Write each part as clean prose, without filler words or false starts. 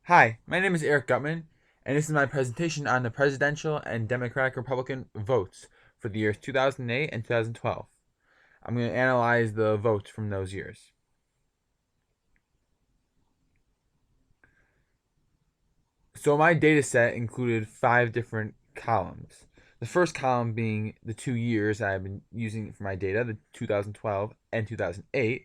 Hi, my name is Eric Gutman, and this is my presentation on the presidential and Democratic Republican votes for the years 2008 and 2012. I'm going to analyze the votes from those years. So my data set included 5 different columns. The first column being the 2 years I've been using for my data, the 2012 and 2008.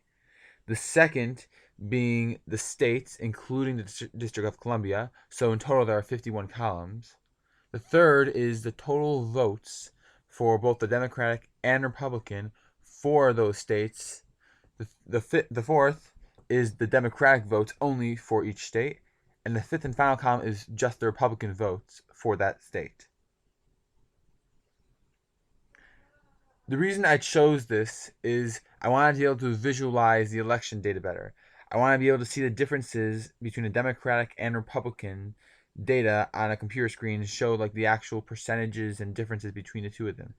The second being the states, including the District of Columbia. So in total, there are 51 columns. The third is the total votes for both the Democratic and Republican for those states. The fourth is the Democratic votes only for each state. And the fifth and final column is just the Republican votes for that state. The reason I chose this is I wanted to be able to visualize the election data better. I want to be able to see the differences between the Democratic and Republican data on a computer screen and show like the actual percentages and differences between the two of them.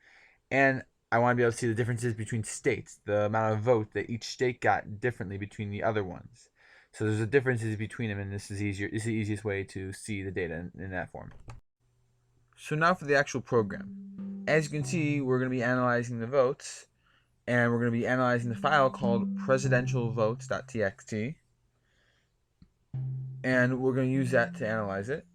And I want to be able to see the differences between states, the amount of vote that each state got differently between the other ones. So there's a differences between them, and this is easier. This is the easiest way to see the data in that form. So now for the actual program. As you can see, we're going to be analyzing the votes, and we're going to be analyzing the file called presidentialvotes.txt, and we're going to use that to analyze it.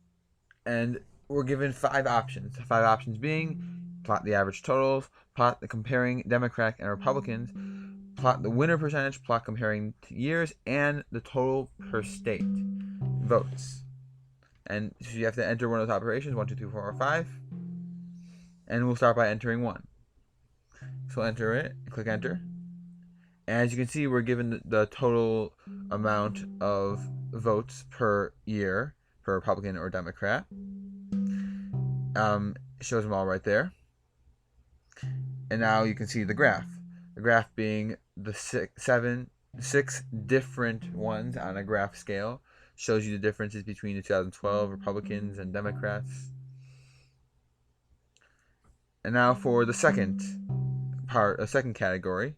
And we're given 5 options. 5 options being plot the average totals, plot the comparing Democratic and Republicans, plot the winner percentage, plot comparing years, and the total per state votes. And so you have to enter one of those operations, 1, 2, 3, 4, or 5. And we'll start by entering 1. So enter it, click enter. And as you can see, we're given the total amount of votes per year for Republican or Democrat. It shows them all right there. And now you can see the graph. The graph being the six different ones on a graph scale. Shows you the differences between the 2012 Republicans and Democrats. And now for the second category,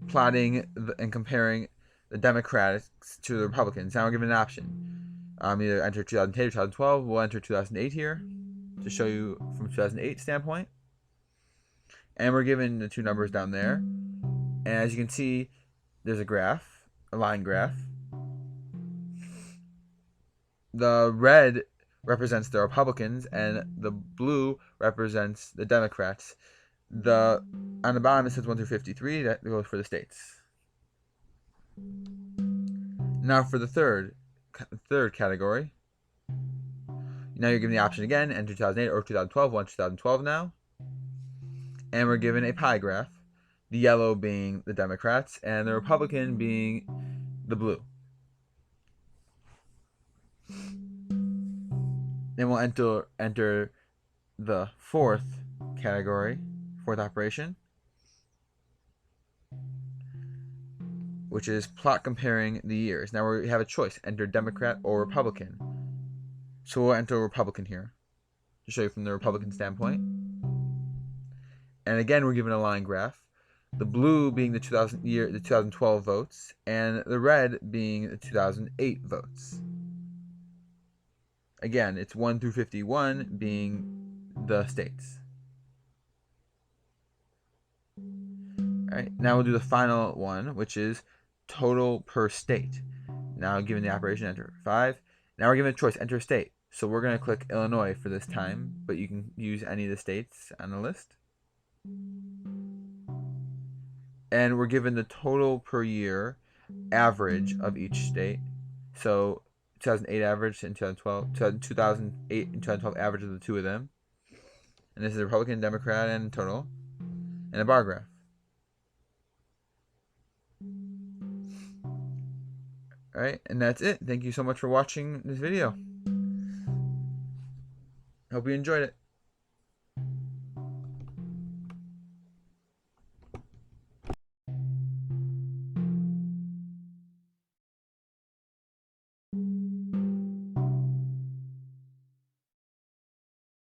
plotting and comparing the Democrats to the Republicans. Now we're given an option. Either enter 2008 or 2012. We'll enter 2008 here to show you from 2008 standpoint. And we're given the 2 numbers down there. And as you can see, there's a graph, a line graph. The red represents the Republicans, and the blue represents the Democrats. On the bottom it says 1 through 53. That goes for the states. Now for the third category. Now you're given the option again, enter 2008 or 2012. 1 2012 now. And we're given a pie graph, the yellow being the Democrats and the Republican being the blue. Then we'll enter the fourth operation, which is plot comparing the years. Now we have a choice, enter Democrat or Republican. So we'll enter Republican here to show you from the Republican standpoint. And again, we're given a line graph, the blue being the 2012 votes, and the red being the 2008 votes. Again, it's 1 through 51 being the states. Alright, now we'll do the final one, which is total per state. Now given the operation, enter 5. Now we're given a choice, enter state. So we're going to click Illinois for this time, but you can use any of the states on the list. And we're given the total per year average of each state. So 2008 average and 2008 and 2012 average of the 2 of them. And this is Republican, Democrat, and total. And a bar graph. Alright, and that's it. Thank you so much for watching this video. Hope you enjoyed it.